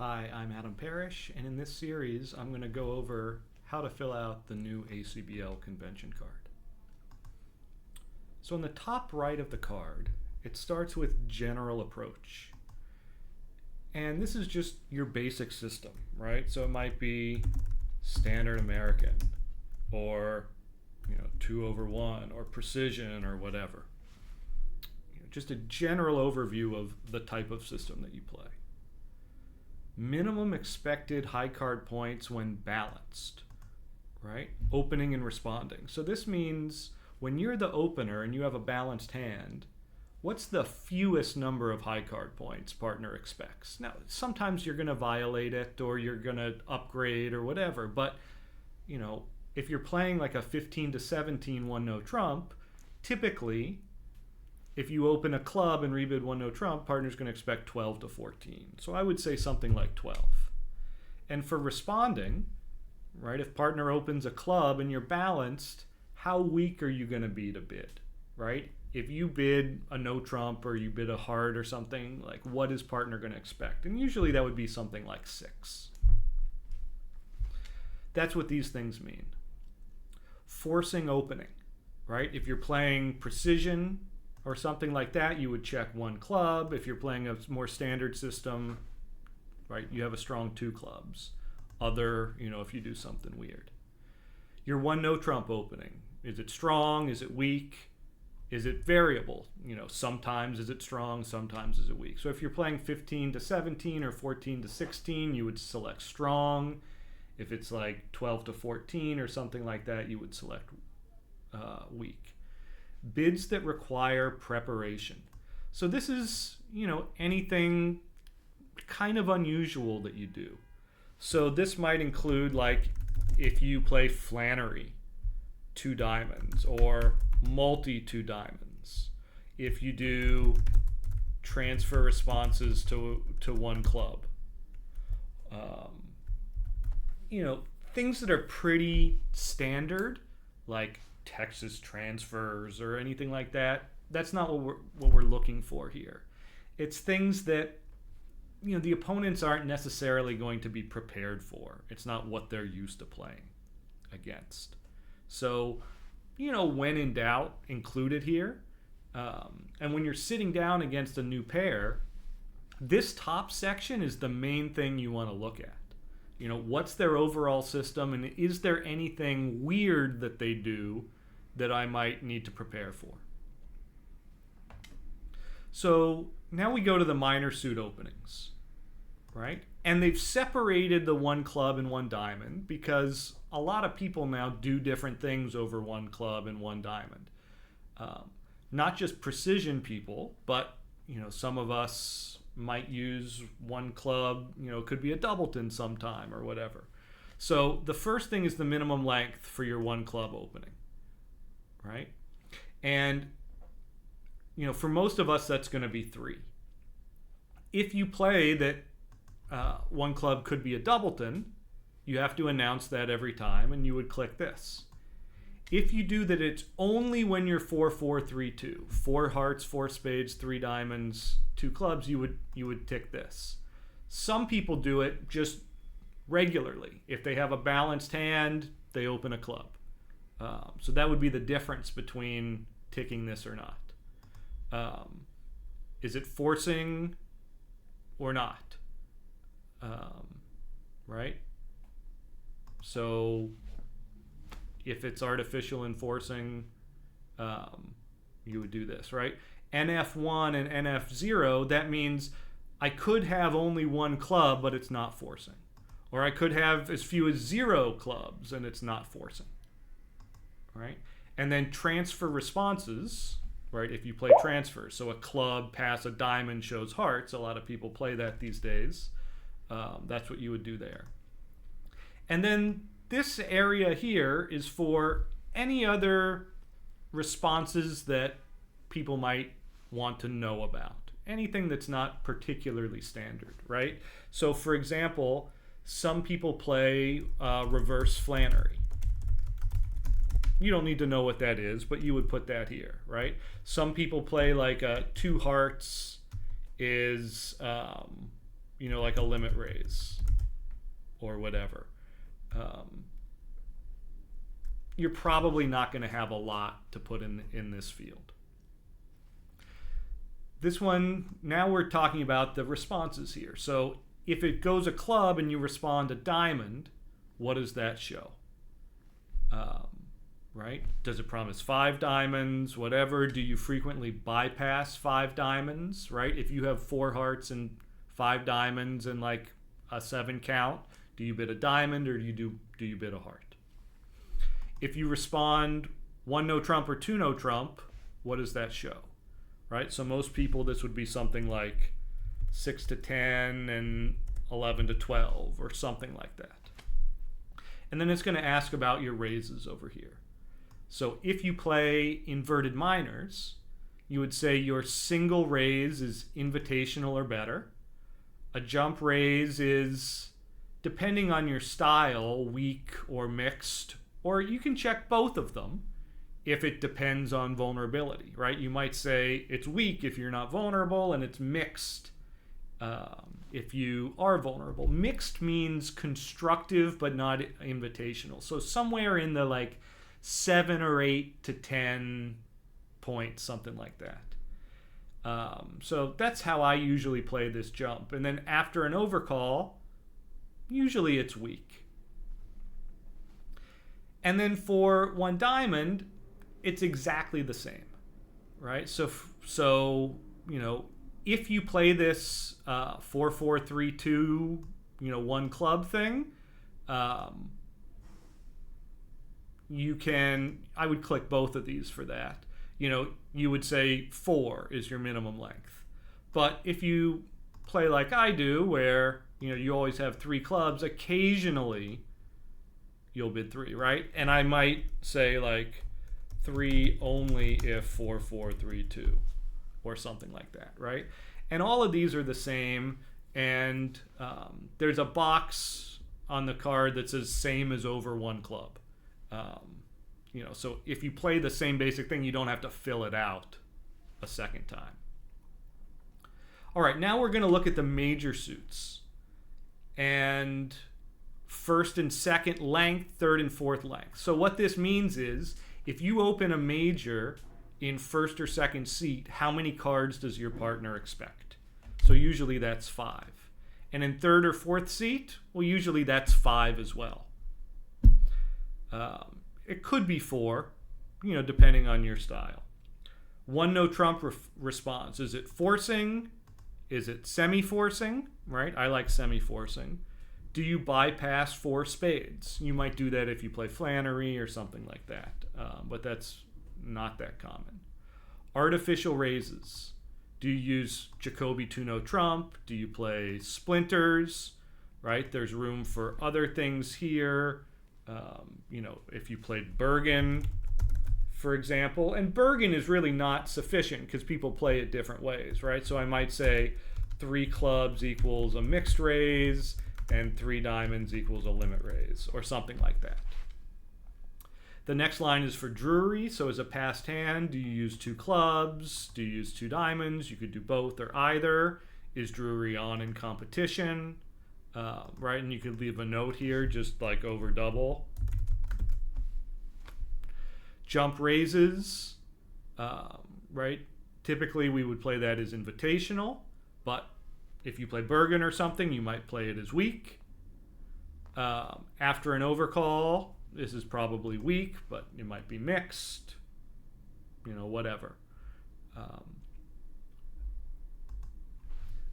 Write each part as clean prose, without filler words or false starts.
Hi, I'm Adam Parrish, and in this series I'm going to go over how to fill out the new ACBL convention card. So in the top right of the card, it starts with General Approach. And this is just your basic system, right? So it might be Standard American, or 2/1, or Precision, or whatever. Just a general overview of the type of system that you play. Minimum expected high card points when balanced, right? Opening and responding. So this means when you're the opener and you have a balanced hand, what's the fewest number of high card points partner expects? Now, sometimes you're going to violate it or you're going to upgrade or whatever, but if you're playing like a 15-17 one no trump, typically if you open a club and rebid one no trump, partner's going to expect 12-14. So I would say something like 12. And for responding, right, if partner opens a club and you're balanced, how weak are you going to be to bid, right? If you bid a no trump or you bid a heart or something, like what is partner going to expect? And usually that would be something like 6. That's what these things mean. Forcing opening, right? If you're playing Precision or something like that, you would check 1 club. If you're playing a more standard system, right, you have a strong 2 clubs. Other, if you do something weird. Your 1 no trump opening, is it strong? Is it weak? Is it variable? Sometimes is it strong, sometimes is it weak. So if you're playing 15-17 or 14-16, you would select strong. If it's like 12-14 or something like that, you would select weak. Bids that require preparation. So this is, anything kind of unusual that you do. So this might include like if you play Flannery 2 diamonds or multi 2 diamonds. If you do transfer responses to 1 club. Things that are pretty standard, like Texas transfers or anything like that. That's not what we're looking for here. It's things that the opponents aren't necessarily going to be prepared for. It's not what they're used to playing against. So when in doubt, include it here. And when you're sitting down against a new pair, this top section is the main thing you want to look at. What's their overall system, and is there anything weird that they do that I might need to prepare for? So now we go to the minor suit openings, right? And they've separated the 1 club and 1 diamond because a lot of people now do different things over 1 club and 1 diamond. Not just Precision people, but some of us might use 1 club, it could be a doubleton sometime or whatever. So the first thing is the minimum length for your 1 club opening, right? And for most of us that's going to be 3. If you play that 1 club could be a doubleton, you have to announce that every time, and you would click this. If you do that, it's only when you're 4-4-3-2, 4 hearts, 4 spades, 3 diamonds, 2 clubs, you would tick this. Some people do it just regularly. If they have a balanced hand, they open a club. So that would be the difference between ticking this or not. Is it forcing or not? Right? So if it's artificial enforcing, you would do this, right? NF1 and NF0, that means I could have only 1 club, but it's not forcing. Or I could have as few as 0 clubs, and it's not forcing, right? And then transfer responses, right? If you play transfer, so a club pass a diamond shows hearts. A lot of people play that these days. That's what you would do there. And then this area here is for any other responses that people might want to know about. Anything that's not particularly standard, right? So for example, some people play reverse Flannery. You don't need to know what that is, but you would put that here, right? Some people play like 2 hearts is like a limit raise or whatever, you're probably not going to have a lot to put in this field. This one, now we're talking about the responses here. So if it goes a club and you respond a diamond, what does that show? Right? Does it promise 5 diamonds, whatever? Do you frequently bypass 5 diamonds, right? If you have 4 hearts and 5 diamonds and like a 7 count, do you bid a diamond or do you bid a heart? If you respond 1 no trump or 2 no trump, what does that show? Right? So most people, this would be something like 6 to 10 and 11 to 12 or something like that. And then it's going to ask about your raises over here. So if you play inverted minors, you would say your single raise is invitational or better. A jump raise is, depending on your style, weak or mixed, or you can check both of them if it depends on vulnerability, right? You might say it's weak if you're not vulnerable, and it's mixed if you are vulnerable. Mixed means constructive but not invitational. So somewhere in the like 7 or 8 to 10 points, something like that. So that's how I usually play this jump. And then after an overcall, usually it's weak. And then for 1 diamond, it's exactly the same, right? So if you play this 4-4-3-2, 1 club thing, I would click both of these for that. You would say 4 is your minimum length. But if you play like I do, where you always have 3 clubs, occasionally you'll bid 3, right? And I might say like 3 only if 4-4-3-2 or something like that, right? And all of these are the same, and there's a box on the card that says same as over 1 club. So if you play the same basic thing, you don't have to fill it out a second time. All right, now we're going to look at the major suits. And first and second length, third and fourth length. So what this means is, if you open a major in first or second seat, how many cards does your partner expect? So usually that's 5. And in third or fourth seat, well, usually that's 5 as well. It could be 4, depending on your style. 1 no trump response. Is it forcing? Is it semi-forcing? Right? I like semi-forcing. Do you bypass 4 spades? You might do that if you play Flannery or something like that, but that's not that common. Artificial raises. Do you use Jacoby 2 no trump? Do you play splinters? Right? There's room for other things here. If you played Bergen, for example, and Bergen is really not sufficient because people play it different ways, right? So I might say 3 clubs equals a mixed raise, and 3 diamonds equals a limit raise, or something like that. The next line is for Drury. So as a passed hand, do you use 2 clubs? Do you use 2 diamonds? You could do both or either. Is Drury on in competition? Right, and you could leave a note here, just like over double. Jump raises, right? Typically we would play that as invitational, but if you play Bergen or something, you might play it as weak. After an overcall, this is probably weak, but it might be mixed, whatever.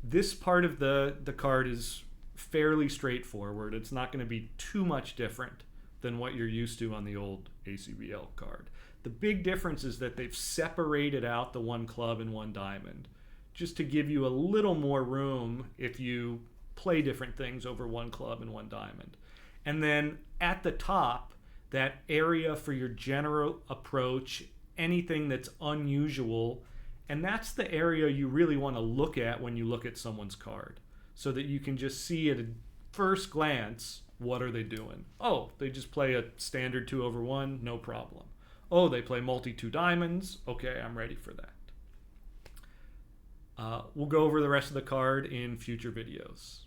This part of the card is fairly straightforward. It's not going to be too much different than what you're used to on the old ACBL card. The big difference is that they've separated out the 1 club and 1 diamond, just to give you a little more room if you play different things over 1 club and 1 diamond. And then at the top, that area for your general approach, anything that's unusual, and that's the area you really want to look at when you look at someone's card, so that you can just see at a first glance, what are they doing? Oh, they just play a standard 2 over 1, no problem. Oh, they play multi 2 diamonds. Okay, I'm ready for that. We'll go over the rest of the card in future videos.